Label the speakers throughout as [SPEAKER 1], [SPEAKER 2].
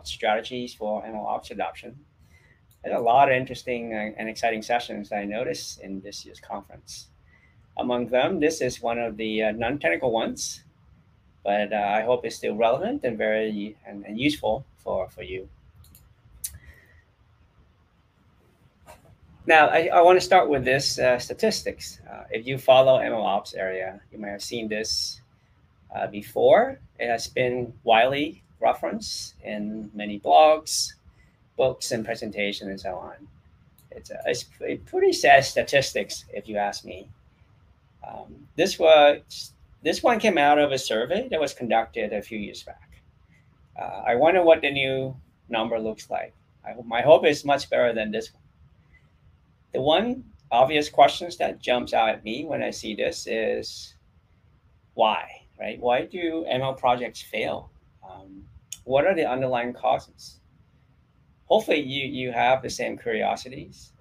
[SPEAKER 1] strategies for MLOps adoption. There's a lot of interesting and exciting sessions I noticed in this year's conference. Among them, this is one of the non-technical ones, but I hope it's still relevant and very and useful for you. Now, I want to start with this statistics. If you follow MLOps area, you might have seen this before. It has been widely referenced in many blogs, books, and presentations, and so on. It's a pretty sad statistics, if you ask me. Um, this was this one came out of a survey that was conducted a few years back. I wonder what the new number looks like. My hope is much better than this one. The one obvious questions that jumps out at me when I see this is why, right? Why do ML projects fail? What are the underlying causes? Hopefully, you have the same curiosities.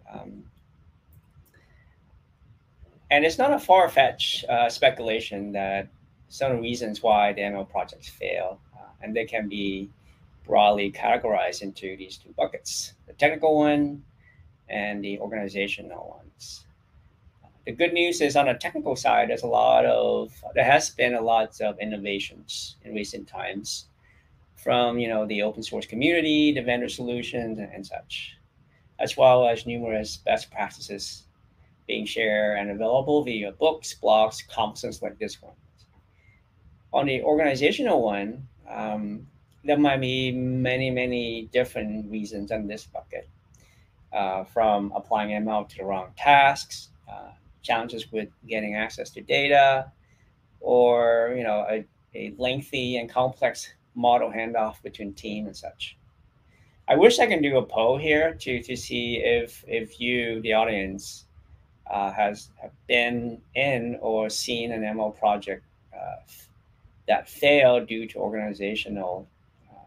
[SPEAKER 1] And it's not a far-fetched speculation that some reasons why the ML projects fail, and they can be broadly categorized into these two buckets: the technical one and the organizational ones. The good news is on the technical side, there has been a lot of innovations in recent times from the open source community, the vendor solutions, and such, as well as numerous best practices being shared and available via books, blogs, conferences like this one. On the organizational one, there might be many different reasons in this bucket, from applying ML to the wrong tasks, challenges with getting access to data, or a lengthy and complex model handoff between team and such. I wish I can do a poll here to see if you, the audience, have been in or seen an ML project that failed due to organizational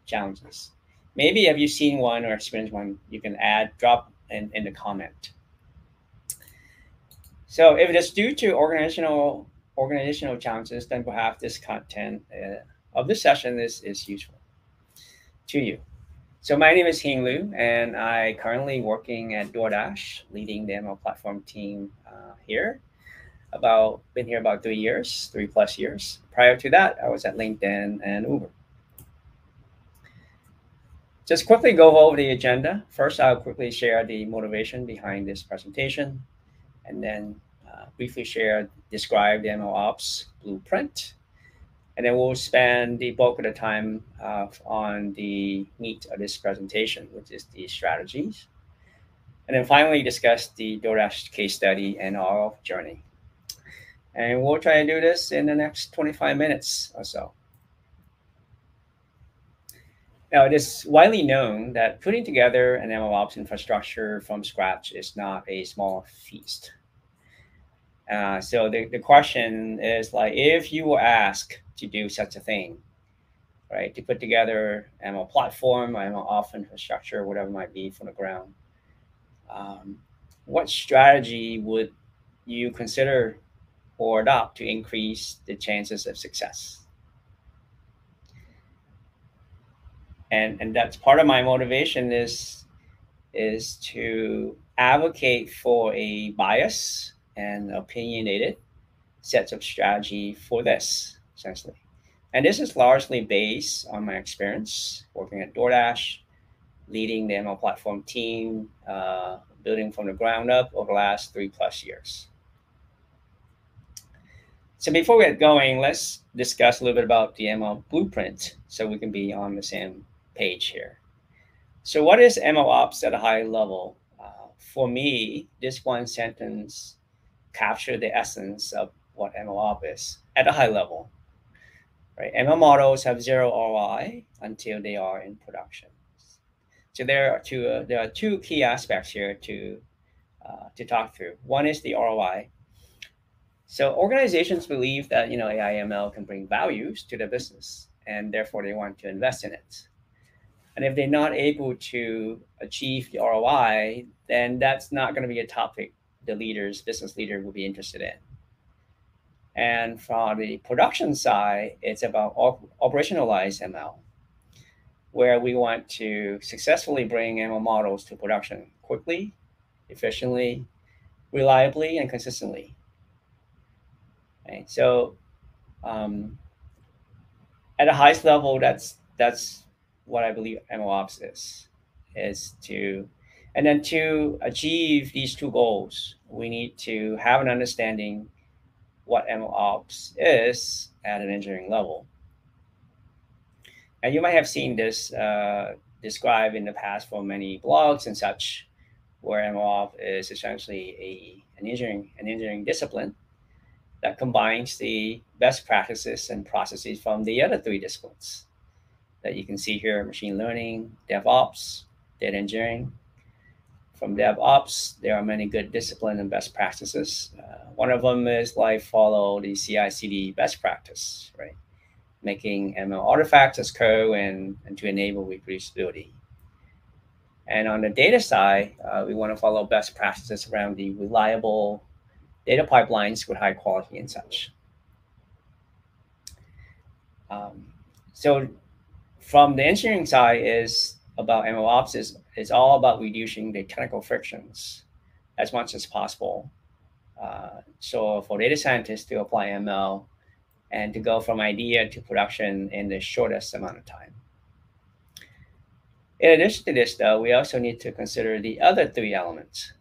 [SPEAKER 1] challenges. Maybe have you seen one or experienced one? You can drop in the comment. So if it is due to organizational challenges, then perhaps this content of this session is useful to you. So my name is Hing Lu, and I currently working at Doordash, leading the ML platform team here. Been here about 3 years, 3+ years. Prior to that, I was at LinkedIn and Uber. Just quickly go over the agenda. First, I'll quickly share the motivation behind this presentation, and then briefly describe the MLOps blueprint. And then we'll spend the bulk of the time on the meat of this presentation, which is the strategies. And then finally discuss the Doordash case study and our journey. And we'll try to do this in the next 25 minutes or so. Now, it is widely known that putting together an MLOps infrastructure from scratch is not a small feast. So the question is, like, if you were asked to do such a thing, right, to put together ML platform, ML infrastructure, whatever it might be from the ground, what strategy would you consider or adopt to increase the chances of success? And that's part of my motivation is to advocate for a bias and opinionated sets of strategy for this, essentially. And this is largely based on my experience working at Doordash, leading the ML platform team, building from the ground up over the last 3+ years. So before we get going, let's discuss a little bit about the ML blueprint so we can be on the same page here. So what is MLOps at a high level? For me, this one sentence captures the essence of what MLOps is at a high level. Right? ML models have zero ROI until they are in production. So there are two key aspects here to talk through. One is the ROI. So organizations believe that AI ML can bring values to their business, and therefore they want to invest in it. And if they're not able to achieve the ROI, then that's not going to be a topic the business leader will be interested in. And from the production side, it's about operationalize ML. where we want to successfully bring ML models to production quickly, efficiently, reliably, and consistently. Okay? So um, at the highest level, that's what I believe MLOps is to, and then to achieve these two goals, we need to have an understanding what MLOps is at an engineering level. And you might have seen this described in the past for many blogs and such, where MLOps is essentially an engineering discipline that combines the best practices and processes from the other three disciplines that you can see here: machine learning, DevOps, data engineering. From DevOps, there are many good discipline and best practices. One of them is like follow the CI/CD best practice, right? Making ML artifacts as code and to enable reproducibility. And on the data side, we want to follow best practices around the reliable data pipelines with high quality and such. Um, so from the engineering side is about MLOps is all about reducing the technical frictions as much as possible. So for data scientists to apply ML and to go from idea to production in the shortest amount of time. In addition to this, though, we also need to consider the other three elements,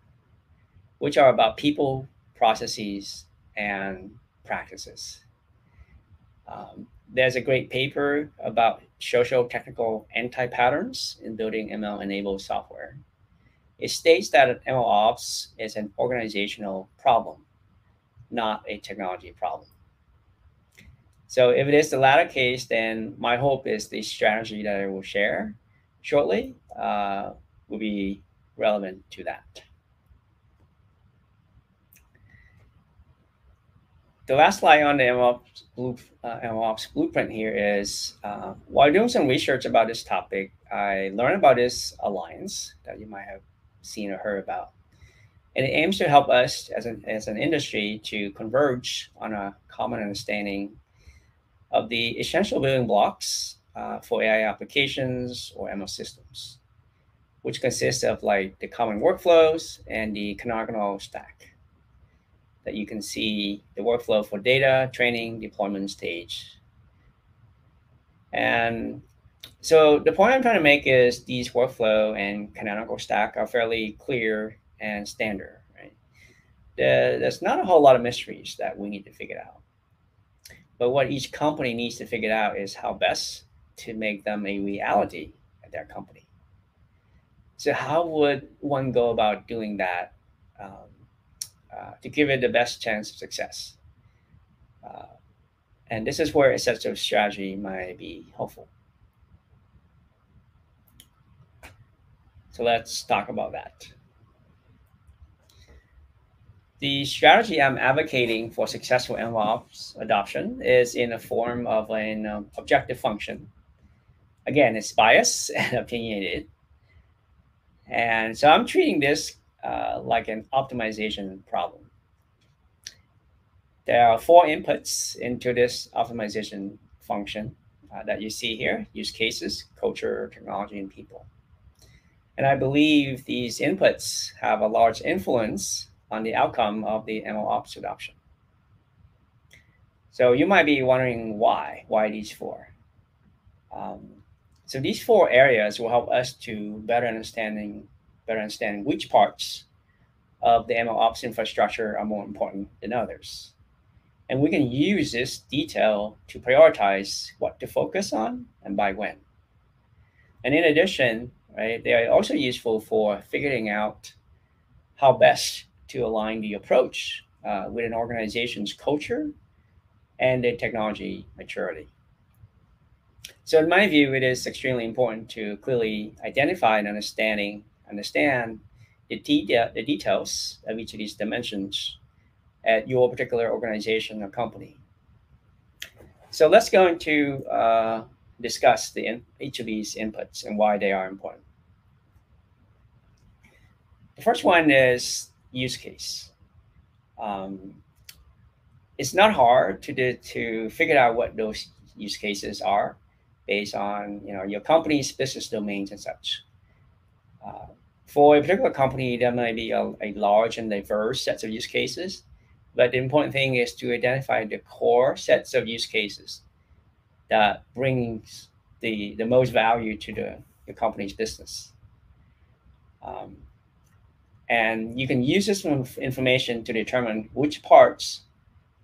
[SPEAKER 1] which are about people, processes, and practices. There's a great paper about social-technical anti-patterns in building ML-enabled software. It states that MLOps is an organizational problem, not a technology problem. So if it is the latter case, then my hope is the strategy that I will share shortly will be relevant to that. The last slide on the MLOps blueprint here is, while doing some research about this topic, I learned about this alliance that you might have seen or heard about. And it aims to help us as an industry to converge on a common understanding of the essential building blocks for AI applications or ML systems, which consists of like the common workflows and the canonical stack that you can see the workflow for data, training, deployment stage. And so the point I'm trying to make is these workflow and canonical stack are fairly clear and standard, right? There's not a whole lot of mysteries that we need to figure out. But what each company needs to figure out is how best to make them a reality at their company. So how would one go about doing that to give it the best chance of success? And this is where a set of strategy might be helpful. So let's talk about that. The strategy I'm advocating for successful MLOps adoption is in the form of an objective function. Again, it's biased and opinionated. And so I'm treating this like an optimization problem. There are four inputs into this optimization function that you see here: use cases, culture, technology, and people. And I believe these inputs have a large influence on the outcome of the MLOps adoption. So you might be wondering why these four? So these four areas will help us to better understand which parts of the MLOps infrastructure are more important than others. And we can use this detail to prioritize what to focus on and by when. And in addition, right, they are also useful for figuring out how best to align the approach with an organization's culture and their technology maturity. So in my view, it is extremely important to clearly identify and understand the details of each of these dimensions at your particular organization or company. So let's go into discuss each of these inputs and why they are important. The first one is use case. It's not hard to figure out what those use cases are based on your company's business domains and such. For a particular company, there may be a large and diverse sets of use cases, but the important thing is to identify the core sets of use cases that brings the most value to the company's business. And you can use this information to determine which parts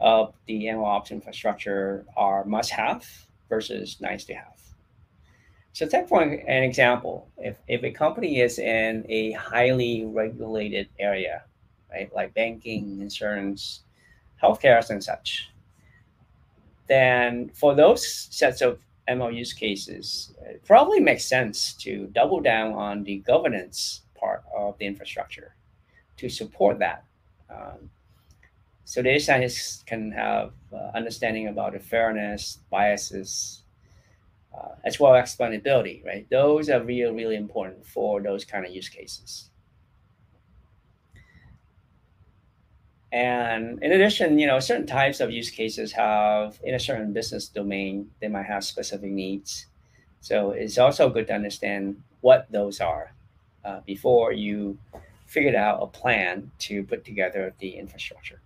[SPEAKER 1] of the MLOps infrastructure are must-have versus nice-to-have. So take for an example, if a company is in a highly regulated area, right, like banking, insurance, healthcare, and such, then for those sets of ML use cases, it probably makes sense to double down on the governance part of the infrastructure to support that. So data scientists can have understanding about the fairness, biases, as well as explainability, right? Those are really, really important for those kind of use cases. And in addition, certain types of use cases have, in a certain business domain, they might have specific needs. So it's also good to understand what those are before you figure out a plan to put together the infrastructure.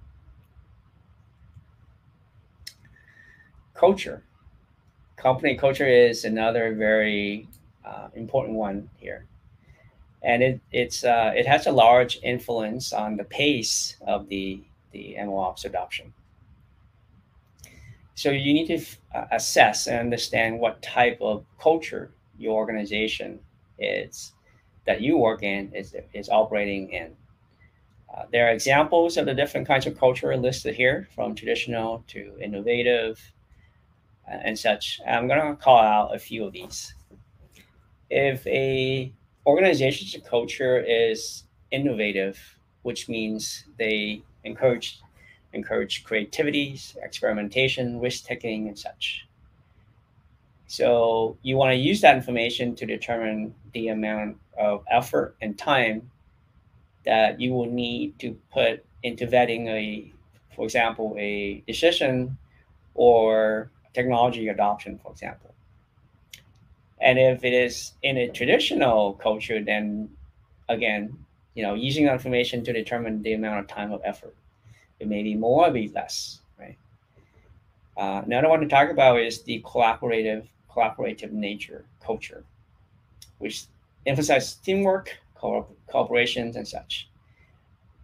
[SPEAKER 1] Culture. Company culture is another very important one here. And it has a large influence on the pace of the MLOps adoption. So you need to assess and understand what type of culture your organization is that you work in is operating in. There are examples of the different kinds of culture listed here, from traditional to innovative and such. I'm going to call out a few of these. If a organization's culture is innovative, which means they encourage creativity, experimentation, risk taking, and such. So you want to use that information to determine the amount of effort and time that you will need to put into vetting for example, a decision or technology adoption, for example. And if it is in a traditional culture, then again, using that information to determine the amount of time of effort. It may be more, it may be less, right? Another one to talk about is the collaborative nature culture, which emphasizes teamwork, cooperations, and such.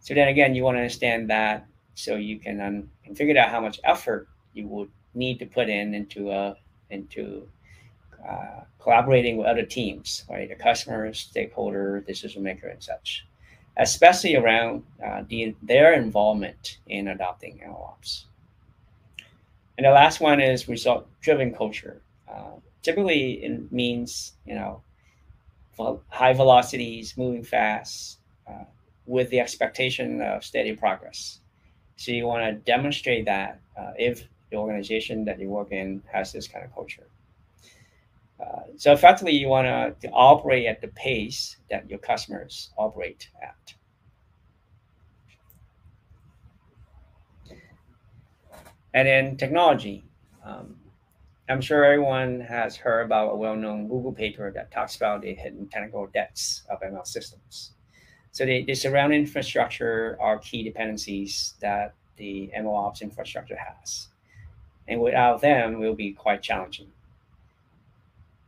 [SPEAKER 1] So then again, you want to understand that so you can figure out how much effort you would need to put into collaborating with other teams, right? The customers, stakeholder, decision maker, and such, especially around their involvement in adopting MLOps. And the last one is result-driven culture. Typically, it means high velocities, moving fast, with the expectation of steady progress. So you want to demonstrate that if the organization that you work in has this kind of culture. So effectively, you want to operate at the pace that your customers operate at. And then technology. I'm sure everyone has heard about a well-known Google paper that talks about the hidden technical debts of ML systems. So the surrounding infrastructure are key dependencies that the MLOps infrastructure has. And without them, it will be quite challenging.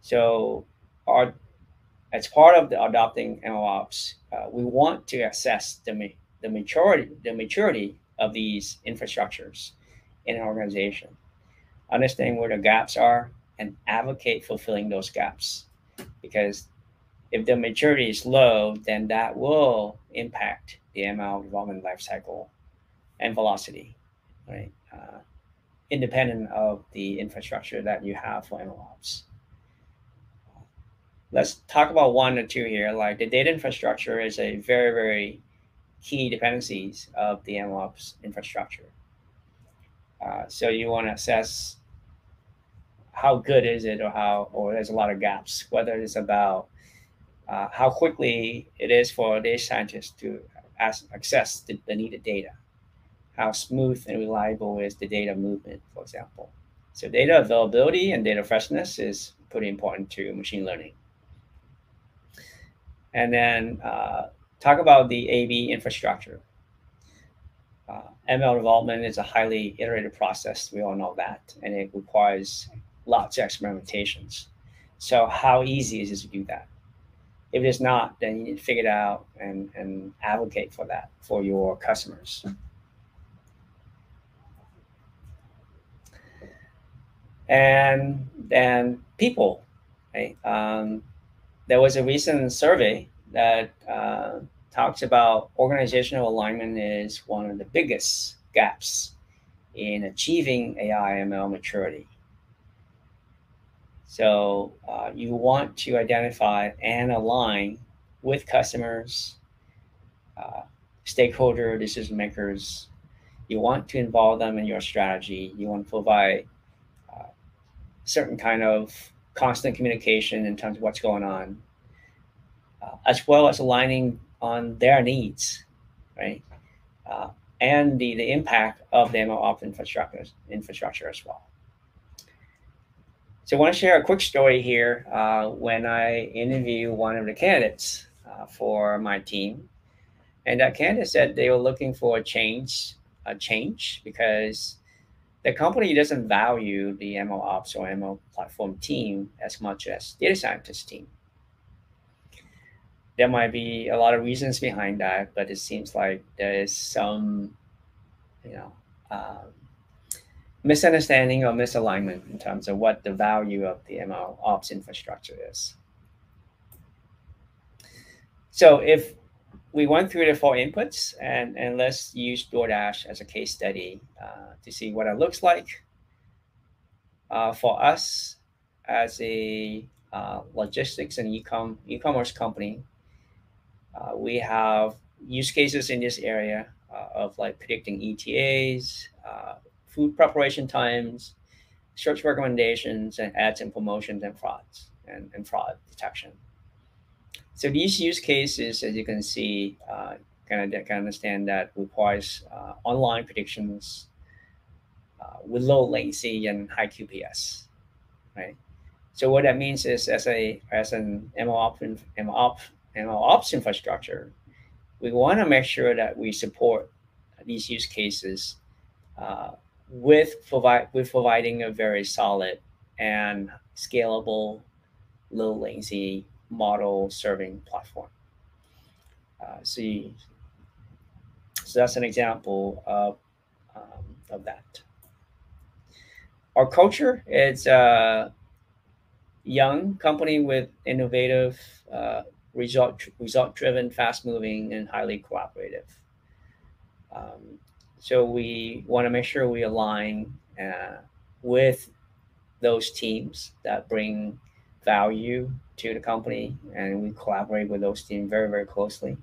[SPEAKER 1] So as part of the adopting MLOps, we want to assess the maturity of these infrastructures in an organization, understand where the gaps are, and advocate for filling those gaps. Because if the maturity is low, then that will impact the ML development lifecycle and velocity, right? Independent of the infrastructure that you have for MLOps. Let's talk about one or two here. Like the data infrastructure is a very, very key dependencies of the MLOps infrastructure. So you want to assess how good is it, or there's a lot of gaps. Whether it's about how quickly it is for data scientists to access the needed data, how smooth and reliable is the data movement, for example. So data availability and data freshness is pretty important to machine learning. And then talk about the AV infrastructure. ML development is a highly iterative process. We all know that, and it requires lots of experimentations. So how easy is it to do that? If it's not, then you need to figure it out and advocate for that for your customers. And then people, right? There was a recent survey that talks about organizational alignment is one of the biggest gaps in achieving AI ML maturity. So you want to identify and align with customers, stakeholder decision makers. You want to involve them in your strategy. You want to provide certain kind of constant communication in terms of what's going on, as well as aligning on their needs, right? And the impact of the MLOps infrastructure as well. So I want to share a quick story here. When I interviewed one of the candidates for my team, and that candidate said they were looking for a change because the company doesn't value the MLOps or ML platform team as much as data scientist team. There might be a lot of reasons behind that, but it seems like there is some, misunderstanding or misalignment in terms of what the value of the MLOps infrastructure is. So if we went through the 4 inputs, and let's use Doordash as a case study to see what it looks like. For us as a logistics and e-commerce company, we have use cases in this area of like predicting ETAs, food preparation times, search recommendations, and ads and promotions and frauds and fraud detection. So these use cases, as you can see, can understand that requires online predictions with low latency and high QPS, right? So what that means is, as an MLOps infrastructure, we want to make sure that we support these use cases with providing a very solid and scalable, low latency model serving platform. So that's an example of that. Our culture is a young company with innovative, result-driven, fast-moving, and highly collaborative. So we want to make sure we align with those teams that bring value to the company, and we collaborate with those teams very, very closely.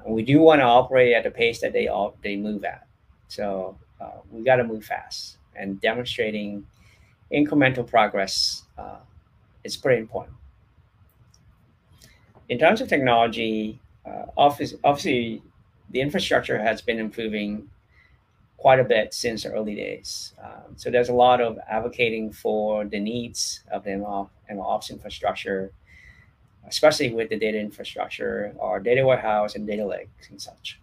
[SPEAKER 1] We do want to operate at the pace that they move at. So we got to move fast, and demonstrating incremental progress is pretty important. In terms of technology, obviously the infrastructure has been improving quite a bit since the early days. So there's a lot of advocating for the needs of the MLOps infrastructure, especially with the data infrastructure, our data warehouse and data lakes and such.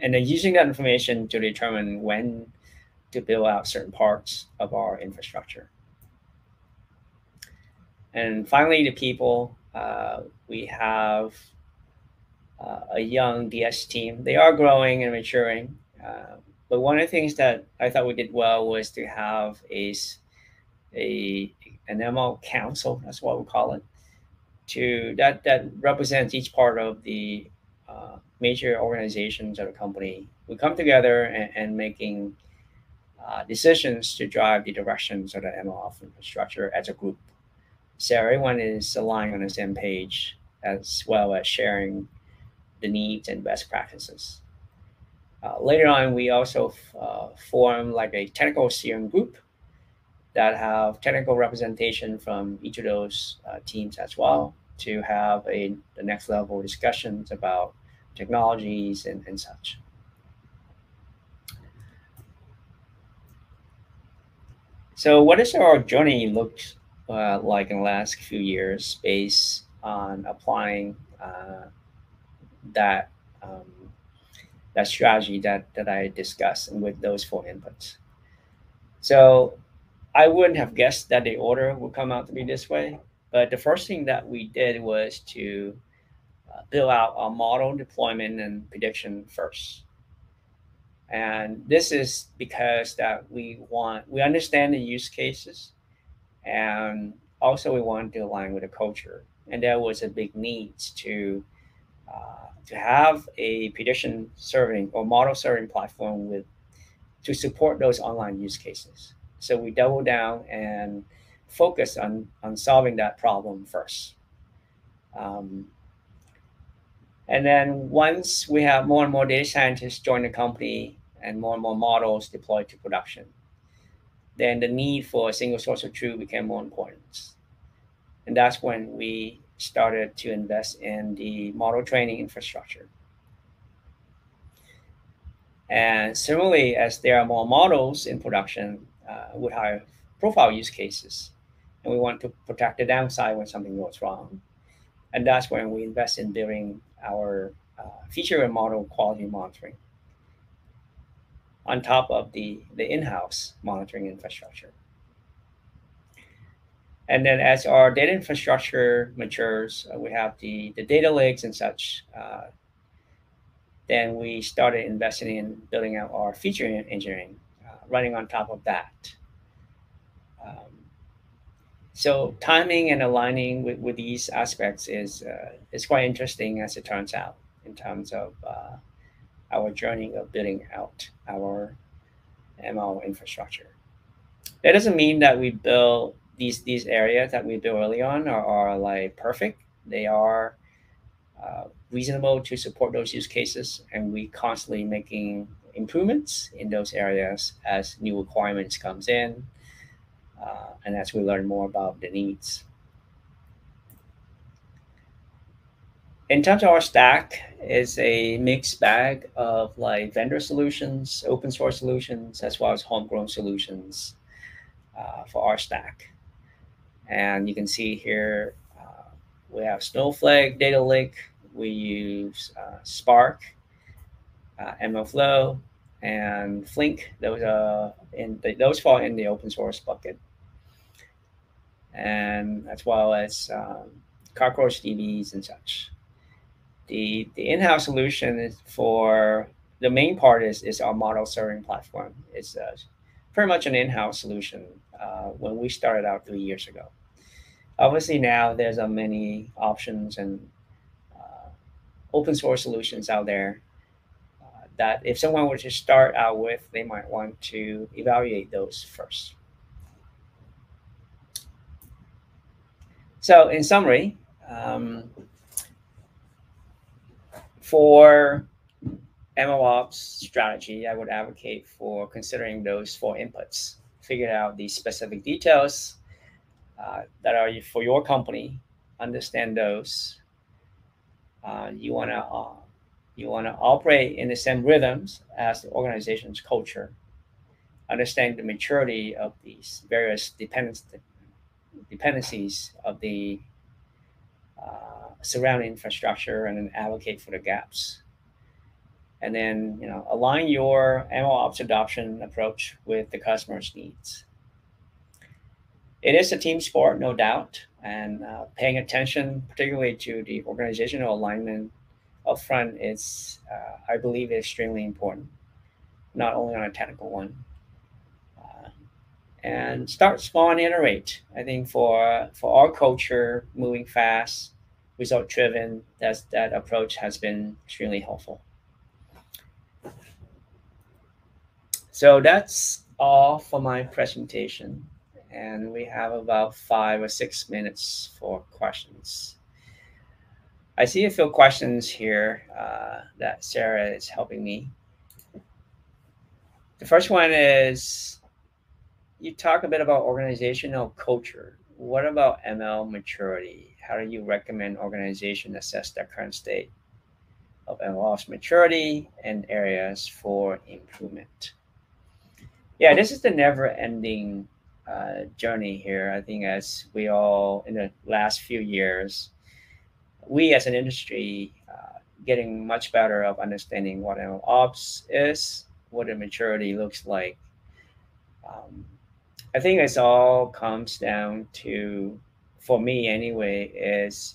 [SPEAKER 1] And then using that information to determine when to build out certain parts of our infrastructure. And finally, the people. We have a young DS team. They are growing and maturing. But one of the things that I thought we did well was to have an ML council, that's what we call it, that represents each part of the major organizations of the company. We come together and making decisions to drive the directions of the MLOps infrastructure as a group. So everyone is aligned on the same page, as well as sharing the needs and best practices. Later on, we also form like a technical steering group that have technical representation from each of those teams as well, to have the next level discussions about technologies and such. So, what does our journey look like in the last few years based on applying that um, that strategy that I discussed with those four inputs? So, I wouldn't have guessed that the order would come out to be this way. But the first thing that we did was to build out our model deployment and prediction first. And this is because that we understand the use cases, and also we want to align with the culture. And there was a big need to have a prediction serving or model serving platform with to support those online use cases. So we double down and focus on solving that problem first. Um, and then once we have more and more data scientists join the company and more models deployed to production, then the need for a single source of truth became more important. And that's when we started to invest in the model training infrastructure. And similarly, as there are more models in production with higher profile use cases, and we want to protect the downside when something goes wrong. And that's when we invest in building our feature and model quality monitoring on top of the in-house monitoring infrastructure. And then as our data infrastructure matures, we have the data lakes and such. Then we started investing in building out our feature engineering, running on top of that. Um, so timing and aligning with these aspects is quite interesting as it turns out in terms of our journey of building out our ML infrastructure. That doesn't mean that we build these areas that we built early on are like perfect. They are reasonable to support those use cases, and we constantly making improvements in those areas as new requirements comes in, and as we learn more about the needs. In terms of our stack, is a mixed bag of like vendor solutions, open source solutions, as well as homegrown solutions for our stack. And you can see here we have Snowflake, Data Lake. We use Spark, MLflow, and Flink. Those fall in the open source bucket, and as well as Cockroach DBs and such. The in-house solution is for the main part is our model serving platform. It's pretty much an in-house solution when we started out 3 years ago. Obviously now there's many options and open source solutions out there that if someone were to start out with, they might want to evaluate those first. So in summary, for MLOps strategy, I would advocate for considering those four inputs, figure out the specific details that are for your company, understand those. You want to operate in the same rhythms as the organization's culture, understand the maturity of these various dependencies of the surrounding infrastructure, and then advocate for the gaps. And then align your MLOps adoption approach with the customer's needs. It is a team sport, no doubt, and paying attention, particularly to the organizational alignment upfront, is, I believe, extremely important, not only on a technical one. And start small and iterate. I think for our culture, moving fast, result driven, that approach has been extremely helpful. So that's all for my presentation, and we have about 5 or 6 minutes for questions. I see a few questions here that Sarah is helping me. The first one is, you talk a bit about organizational culture. What about ML maturity? How do you recommend organizations assess their current state of MLOps maturity and areas for improvement? Yeah, this is the never-ending journey here. I think as we all in the last few years, we as an industry getting much better of understanding what MLOps is, what the maturity looks like. Um, I think it's all comes down to, for me anyway, is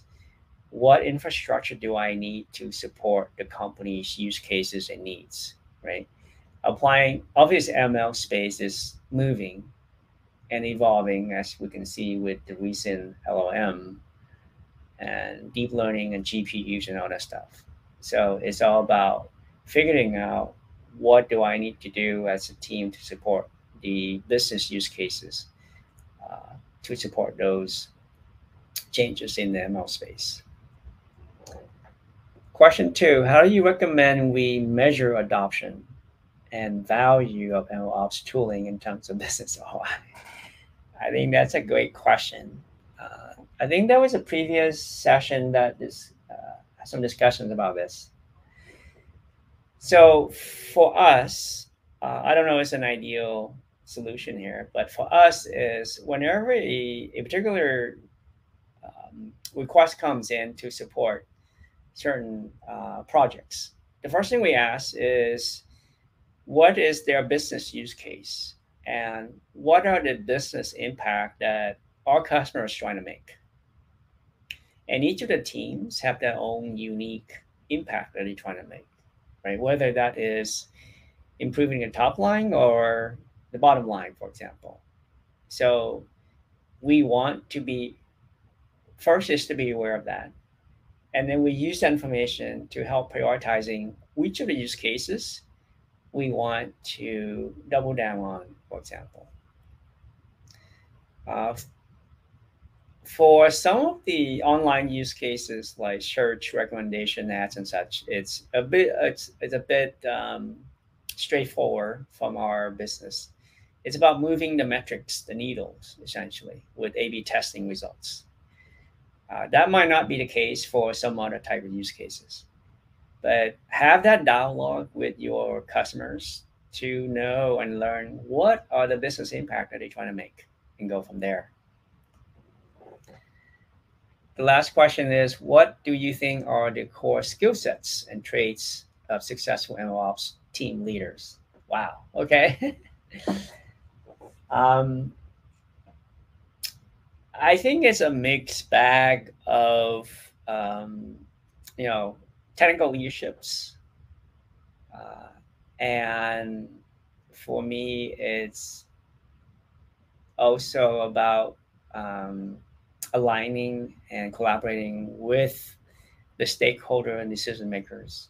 [SPEAKER 1] what infrastructure do I need to support the company's use cases and needs, right? Applying, obviously, ML space is moving and evolving, as we can see with the recent LLM and deep learning and GPUs and all that stuff. So it's all about figuring out what do I need to do as a team to support the business use cases to support those changes in the ML space. Question two, how do you recommend we measure adoption and value of MLOps tooling in terms of business ROI? I think that's a great question. I think there was a previous session that some discussions about this. So for us, I don't know if it's an ideal solution here, but for us is whenever a particular request comes in to support certain projects, the first thing we ask is what is their business use case and what are the business impact that our customers trying to make. And each of the teams have their own unique impact that they're trying to make, right? Whether that is improving the top line or the bottom line, for example. So we want to be, first is to be aware of that. And then we use that information to help prioritizing which of the use cases we want to double down on, for example. For some of the online use cases like search, recommendation ads, and such, it's a bit straightforward from our business. It's about moving the metrics, the needles, essentially, with A/B testing results. That might not be the case for some other type of use cases, but have that dialogue with your customers to know and learn what are the business impact that they're trying to make and go from there. The last question is, what do you think are the core skill sets and traits of successful MLOps team leaders? Wow. Okay. I think it's a mixed bag of, you know, technical leaderships. And for me, it's also about aligning and collaborating with the stakeholder and decision makers.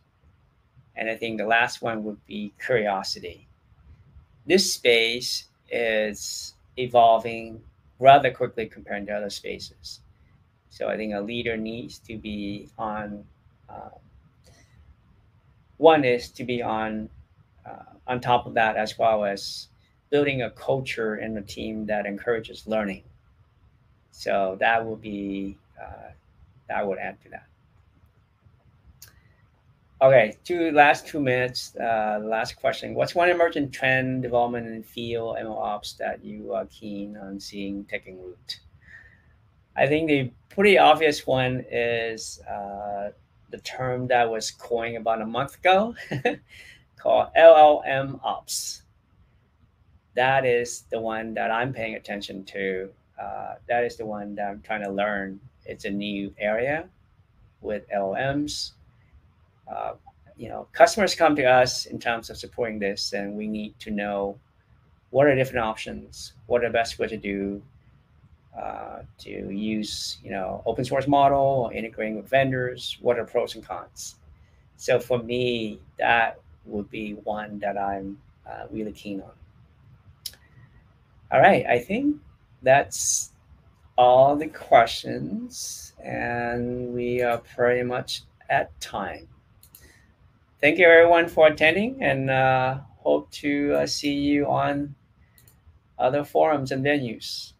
[SPEAKER 1] And I think the last one would be curiosity. This space is evolving rather quickly compared to other spaces. So I think a leader needs to be on, one is to be on top of that, as well as building a culture in the team that encourages learning. So that would be, that would add to that. Okay, last 2 minutes. Last question. What's one emerging trend, development, and field MLOps that you are keen on seeing taking root? I think the pretty obvious one is the term that was coined about a month ago called LLMops. That is the one that I'm paying attention to. That is the one that I'm trying to learn. It's a new area with LLMs. Customers come to us in terms of supporting this, and we need to know what are different options, what are the best way to do to use, open source model or integrating with vendors, what are pros and cons. So for me, that would be one that I'm really keen on. All right, I think that's all the questions, and we are pretty much at time. Thank you everyone for attending, and hope to see you on other forums and venues.